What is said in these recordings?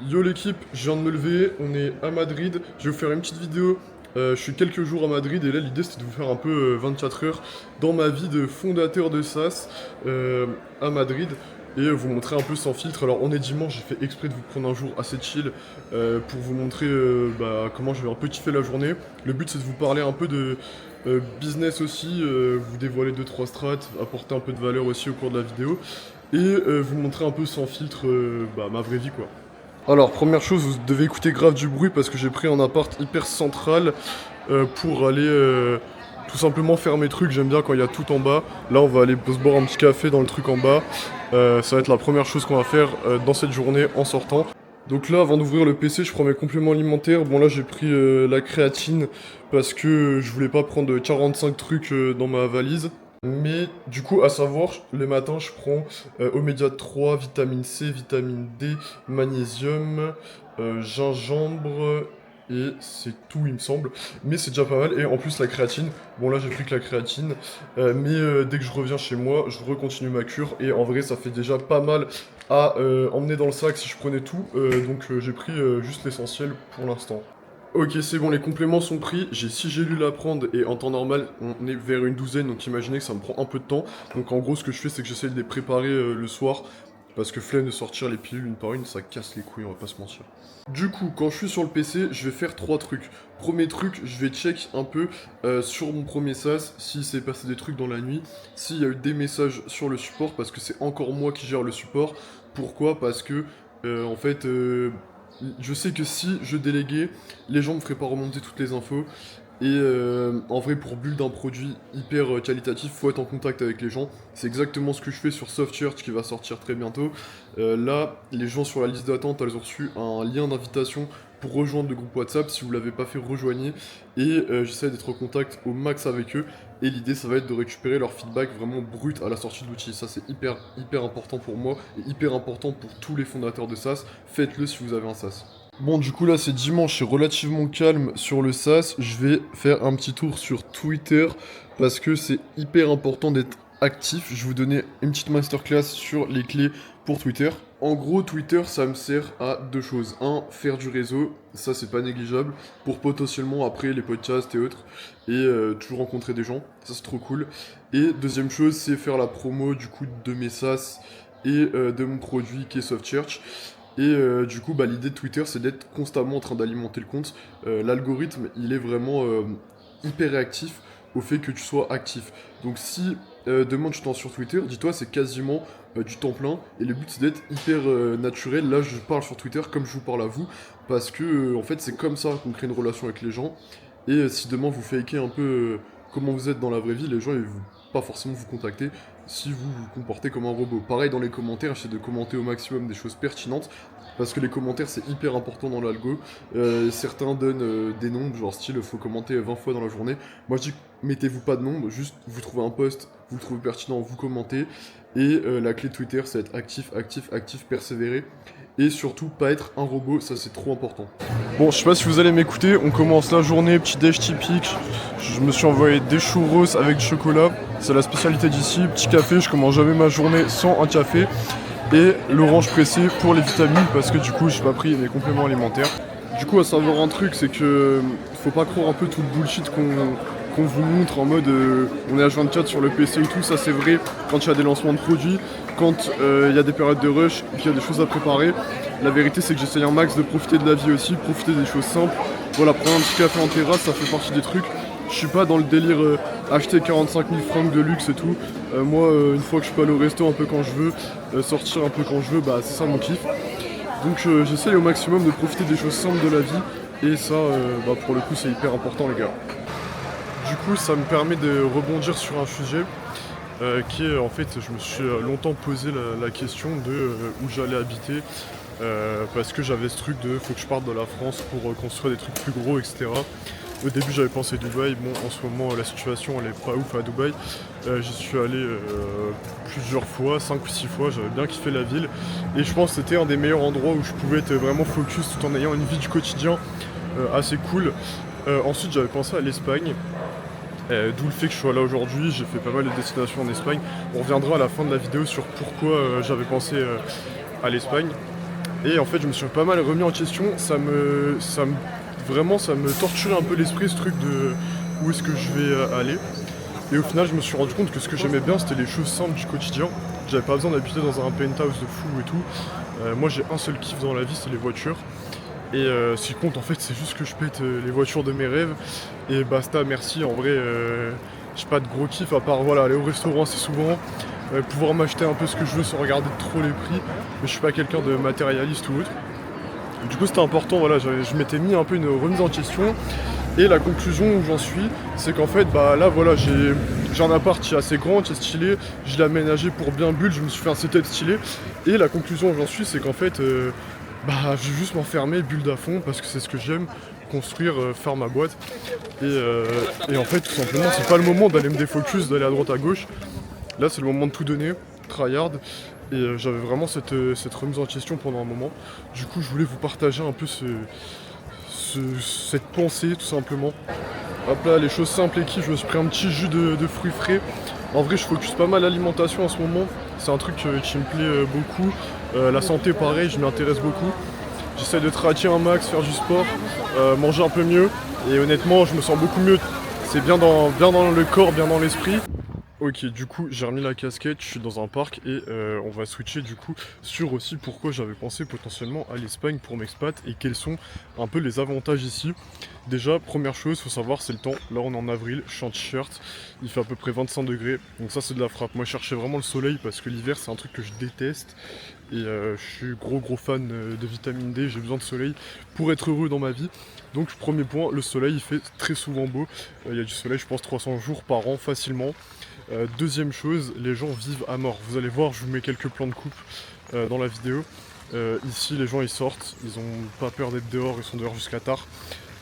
Yo l'équipe, je viens de me lever, on est à Madrid, je vais vous faire une petite vidéo. Je suis quelques jours à Madrid et là l'idée c'était de vous faire un peu 24 heures dans ma vie de fondateur de SaaS à Madrid et vous montrer un peu sans filtre. Alors on est dimanche, j'ai fait exprès de vous prendre un jour assez chill pour vous montrer comment je vais un peu kiffer la journée. Le but c'est de vous parler un peu de business aussi, vous dévoiler deux trois strats, apporter un peu de valeur aussi au cours de la vidéo et vous montrer un peu sans filtre ma vraie vie quoi. Alors, première chose, vous devez écouter grave du bruit parce que j'ai pris un appart hyper central pour aller tout simplement faire mes trucs. J'aime bien quand il y a tout en bas. Là, on va aller se boire un petit café dans le truc en bas. Ça va être la première chose qu'on va faire dans cette journée en sortant. Donc là, avant d'ouvrir le PC, je prends mes compléments alimentaires. Bon, là, j'ai pris la créatine parce que je voulais pas prendre 45 trucs dans ma valise. Mais du coup, à savoir, le matin, je prends oméga 3, vitamine C, vitamine D, magnésium, gingembre, et c'est tout, il me semble. Mais c'est déjà pas mal. Et en plus, la créatine. Bon, là, j'ai pris que la créatine. Mais dès que je reviens chez moi, je recontinue ma cure. Et en vrai, ça fait déjà pas mal à emmener dans le sac si je prenais tout. Donc, j'ai pris juste l'essentiel pour l'instant. Ok, c'est bon, les compléments sont pris. J'ai 6 gélules à prendre et en temps normal, on est vers une douzaine, donc imaginez que ça me prend un peu de temps. Donc en gros, ce que je fais, c'est que j'essaie de les préparer le soir. Parce que flemme de sortir les pilules une par une, ça casse les couilles, on va pas se mentir. Du coup, quand je suis sur le PC, je vais faire trois trucs. Premier truc, je vais check un peu sur mon premier SaaS s'il s'est passé des trucs dans la nuit, s'il y a eu des messages sur le support, parce que c'est encore moi qui gère le support. Pourquoi? Parce que, en fait, je sais que si je déléguais, les gens me feraient pas remonter toutes les infos. Et en vrai, pour build un produit hyper qualitatif, faut être en contact avec les gens. C'est exactement ce que je fais sur SoftChurch qui va sortir très bientôt. Là, les gens sur la liste d'attente, elles ont reçu un lien d'invitation pour rejoindre le groupe WhatsApp. Si vous l'avez pas fait, rejoignez. Et j'essaie d'être en contact au max avec eux. Et l'idée, ça va être de récupérer leur feedback vraiment brut à la sortie de l'outil. Ça, c'est hyper important pour moi et hyper important pour tous les fondateurs de SaaS. Faites-le si vous avez un SaaS. Bon, du coup, là, c'est dimanche, c'est relativement calme sur le SaaS. Je vais faire un petit tour sur Twitter parce que c'est hyper important d'être actif. Je vais vous donner une petite masterclass sur les clés pour Twitter. En gros, Twitter, ça me sert à deux choses. Un, faire du réseau, ça c'est pas négligeable, pour potentiellement après les podcasts et autres, et toujours rencontrer des gens, ça c'est trop cool. Et deuxième chose, c'est faire la promo du coup de mes SaaS et de mon produit qui est SoftChurch. Et du coup, l'idée de Twitter, c'est d'être constamment en train d'alimenter le compte. L'algorithme, il est vraiment hyper réactif au fait que tu sois actif. Donc si demain tu t'en sur Twitter, dis-toi, c'est quasiment du temps plein. Et le but, c'est d'être hyper naturel. Là, je parle sur Twitter comme je vous parle à vous. Parce que, en fait, c'est comme ça qu'on crée une relation avec les gens. Et si demain vous fakez un peu comment vous êtes dans la vraie vie, les gens, ils vont pas forcément vous contacter si vous vous comportez comme un robot. Pareil dans les commentaires, j'essaie de commenter au maximum des choses pertinentes, parce que les commentaires c'est hyper important dans l'algo. Certains donnent des nombres, genre style faut commenter 20 fois dans la journée. Moi je dis mettez-vous pas de nombre, juste vous trouvez un post, vous le trouvez pertinent, vous commentez. Et la clé de Twitter c'est être actif, persévérer. Et surtout pas être un robot, ça c'est trop important. Bon, je sais pas si vous allez m'écouter, on commence la journée, petit déj typique. Je me suis envoyé des churros avec du chocolat, c'est la spécialité d'ici. Petit café, je commence jamais ma journée sans un café. Et l'orange pressé pour les vitamines, parce que du coup, j'ai pas pris mes compléments alimentaires. Du coup, à savoir un truc, c'est que faut pas croire un peu tout le bullshit qu'on vous montre en mode on est H24 sur le PC et tout. Ça, c'est vrai quand il y a des lancements de produits, quand il y a des périodes de rush, qu'il y a des choses à préparer. La vérité, c'est que j'essaye un max de profiter de la vie aussi, profiter des choses simples. Voilà, prendre un petit café en terrasse, ça fait partie des trucs. Je suis pas dans le délire acheter 45 000 francs de luxe et tout. Moi, une fois que je peux aller au resto un peu quand je veux, sortir un peu quand je veux, c'est ça mon kiff. Donc j'essaye au maximum de profiter des choses simples de la vie. Et ça, pour le coup, c'est hyper important, les gars. Du coup, ça me permet de rebondir sur un sujet qui est, en fait, je me suis longtemps posé la question de où j'allais habiter. Parce que j'avais ce truc de faut que je parte de la France pour construire des trucs plus gros, etc. Au début j'avais pensé Dubaï, bon en ce moment la situation elle est pas ouf à Dubaï. J'y suis allé plusieurs fois, 5 ou 6 fois, j'avais bien kiffé la ville. Et je pense que c'était un des meilleurs endroits où je pouvais être vraiment focus tout en ayant une vie du quotidien assez cool. Ensuite j'avais pensé à l'Espagne. D'où le fait que je sois là aujourd'hui, j'ai fait pas mal de destinations en Espagne. On reviendra à la fin de la vidéo sur pourquoi j'avais pensé à l'Espagne. Et en fait, je me suis pas mal remis en question. Vraiment, ça me torturait un peu l'esprit, ce truc de où est-ce que je vais aller. Et au final, je me suis rendu compte que ce que j'aimais bien, c'était les choses simples du quotidien. J'avais pas besoin d'habiter dans un penthouse de fou et tout. Moi, j'ai un seul kiff dans la vie, c'est les voitures. Et ce qui compte, en fait, c'est juste que je pète les voitures de mes rêves. Et basta, merci. En vrai, j'ai pas de gros kiff à part voilà, aller au restaurant assez souvent. Pouvoir m'acheter un peu ce que je veux sans regarder trop les prix. Mais je suis pas quelqu'un de matérialiste ou autre. Du coup, c'était important, voilà, je m'étais mis un peu une remise en question. Et la conclusion où j'en suis, c'est qu'en fait, bah là, voilà, j'ai un appart qui est assez grand, qui est stylé. Je l'ai aménagé pour bien bulle, je me suis fait un setup stylé. Et la conclusion où j'en suis, c'est qu'en fait, bah, je vais juste m'enfermer, build à fond, parce que c'est ce que j'aime, construire, faire ma boîte. Et en fait, tout simplement, c'est pas le moment d'aller me défocus, d'aller à droite à gauche. Là, c'est le moment de tout donner, tryhard. Et j'avais vraiment cette remise en question pendant un moment. Du coup, je voulais vous partager un peu cette pensée, tout simplement. Hop là, les choses simples et qui, je me suis pris un petit jus de fruits frais. En vrai, je focus pas mal l'alimentation en ce moment. C'est un truc qui me plaît beaucoup. La santé, pareil, je m'y intéresse beaucoup. J'essaie de traquer un max, faire du sport, manger un peu mieux. Et honnêtement, je me sens beaucoup mieux. C'est bien dans le corps, bien dans l'esprit. Ok, du coup, j'ai remis la casquette, je suis dans un parc et on va switcher du coup sur aussi pourquoi j'avais pensé potentiellement à l'Espagne pour m'expat et quels sont un peu les avantages ici. Déjà, première chose, faut savoir, c'est le temps. Là, on est en avril, je suis en t-shirt, il fait à peu près 25 degrés, donc ça c'est de la frappe. Moi, je cherchais vraiment le soleil parce que l'hiver, c'est un truc que je déteste et je suis gros fan de vitamine D, j'ai besoin de soleil pour être heureux dans ma vie. Donc, premier point, le soleil, il fait très souvent beau. Il y a du soleil, je pense, 300 jours par an facilement. Deuxième chose, les gens vivent à mort. Vous allez voir, je vous mets quelques plans de coupe dans la vidéo. Ici, les gens ils sortent, ils ont pas peur d'être dehors, ils sont dehors jusqu'à tard.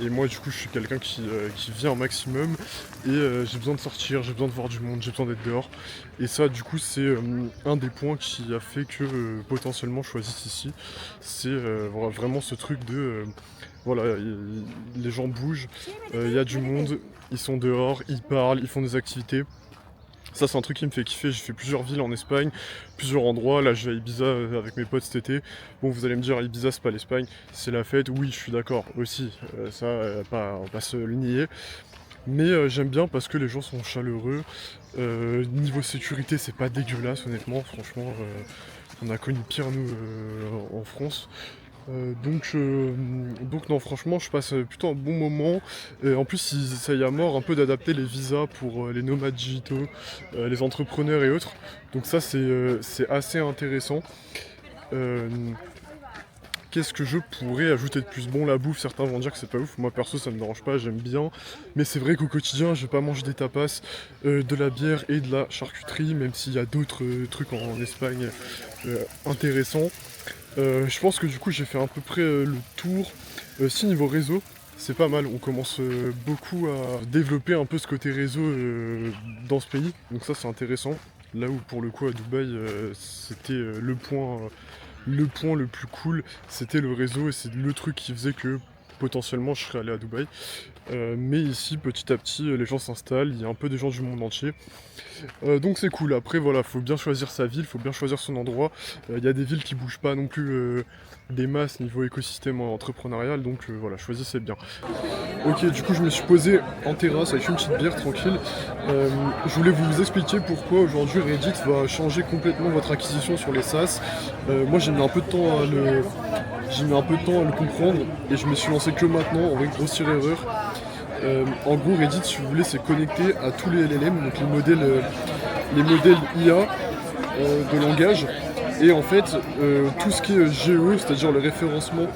Et moi, du coup, je suis quelqu'un qui vit un maximum et j'ai besoin de sortir, j'ai besoin de voir du monde, j'ai besoin d'être dehors. Et ça, du coup, c'est un des points qui a fait que potentiellement je choisisse ici. C'est vraiment ce truc de voilà, les gens bougent, il y a du monde, ils sont dehors, ils parlent, ils font des activités. Ça c'est un truc qui me fait kiffer, j'ai fait plusieurs villes en Espagne, plusieurs endroits, là je vais à Ibiza avec mes potes cet été. Bon vous allez me dire Ibiza c'est pas l'Espagne, c'est la fête, oui je suis d'accord aussi, ça on va pas se le nier. Mais j'aime bien parce que les gens sont chaleureux, niveau sécurité c'est pas dégueulasse honnêtement, franchement on a connu pire nous en France. Donc non, franchement, je passe plutôt un bon moment. Et en plus, ils essayent à mort un peu d'adapter les visas pour les nomades digitaux, les entrepreneurs et autres. Donc ça, c'est assez intéressant. Euh, Qu'est-ce que je pourrais ajouter de plus? Bon, la bouffe, certains vont dire que c'est pas ouf. Moi, perso, ça me dérange pas, j'aime bien. Mais c'est vrai qu'au quotidien, je vais pas manger des tapas, de la bière et de la charcuterie, même s'il y a d'autres trucs en Espagne intéressants. Je pense que du coup j'ai fait à peu près le tour. Si niveau réseau, c'est pas mal. On commence beaucoup à développer un peu ce côté réseau dans ce pays. Donc ça c'est intéressant. Là où pour le coup à Dubaï c'était le point le plus cool, c'était le réseau et c'est le truc qui faisait que potentiellement je serais allé à Dubaï. Mais ici petit à petit les gens s'installent, il y a un peu des gens du monde entier. Donc c'est cool, après voilà, faut bien choisir sa ville, faut bien choisir son endroit. Il y a des villes qui bougent pas non plus des masses niveau écosystème entrepreneurial, donc voilà, choisissez bien. Ok, du coup je me suis posé en terrasse avec une petite bière tranquille. Je voulais vous expliquer pourquoi aujourd'hui Reddit va changer complètement votre acquisition sur les SaaS. Moi j'ai mis un peu de temps à le comprendre et je me suis lancé que maintenant, en vrai grossière erreur. En gros, Reddit, si vous voulez, c'est connecté à tous les LLM, donc les modèles IA de langage. Et en fait, tout ce qui est GE, c'est-à-dire le référencement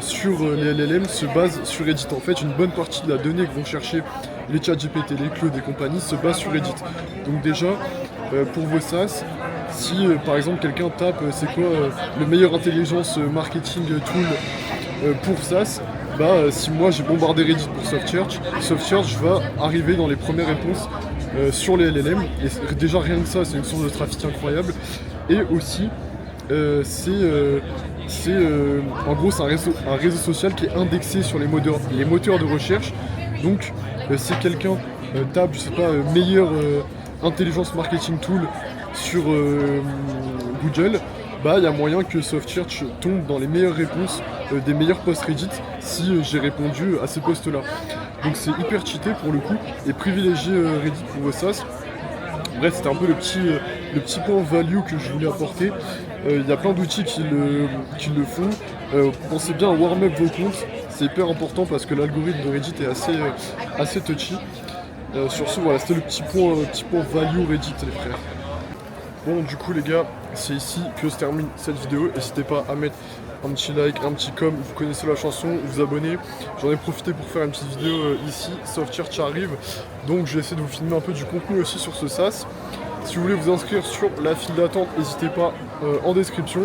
sur les LLM, se base sur Reddit. En fait, une bonne partie de la donnée que vont chercher les ChatGPT, les Claude et compagnie se base sur Reddit. Donc déjà, pour vos SaaS, si par exemple quelqu'un tape c'est quoi le meilleur intelligence marketing tool pour SaaS, si moi j'ai bombardé Reddit pour SoftSearch va arriver dans les premières réponses sur les LLM. Et déjà rien que ça, c'est une source de trafic incroyable. Et aussi, en gros, c'est un réseau social qui est indexé sur les moteurs de recherche. Donc, si quelqu'un tape, je sais pas, meilleure intelligence marketing tool sur Google, bah il y a moyen que Softchurch tombe dans les meilleures réponses des meilleurs posts Reddit si j'ai répondu à ces posts-là. Donc c'est hyper cheaté pour le coup et privilégier Reddit pour vos SaaS. Bref, c'était un peu le petit point value que je voulais apporter. Il y a plein d'outils qui le font. Pensez bien à warm up vos comptes, c'est hyper important parce que l'algorithme de Reddit est assez touchy. Sur ce, voilà, c'était le petit point value Reddit, les frères. Bon, du coup, les gars, c'est ici que se termine cette vidéo. N'hésitez pas à mettre un petit like, un petit com, vous connaissez la chanson, vous abonner. J'en ai profité pour faire une petite vidéo ici, Softchurch arrive. Donc, je vais essayer de vous filmer un peu du contenu aussi sur ce SaaS. Si vous voulez vous inscrire sur la file d'attente, n'hésitez pas en description.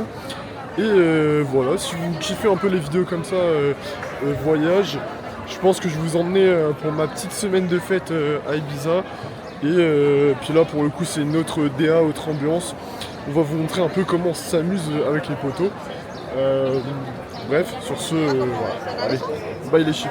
Et voilà, si vous kiffez un peu les vidéos comme ça, voyage, je pense que je vais vous emmener pour ma petite semaine de fête à Ibiza. Et puis là, pour le coup, c'est une autre DA, autre ambiance. On va vous montrer un peu comment on s'amuse avec les poteaux. Bref, sur ce, voilà. Allez, bye les chips.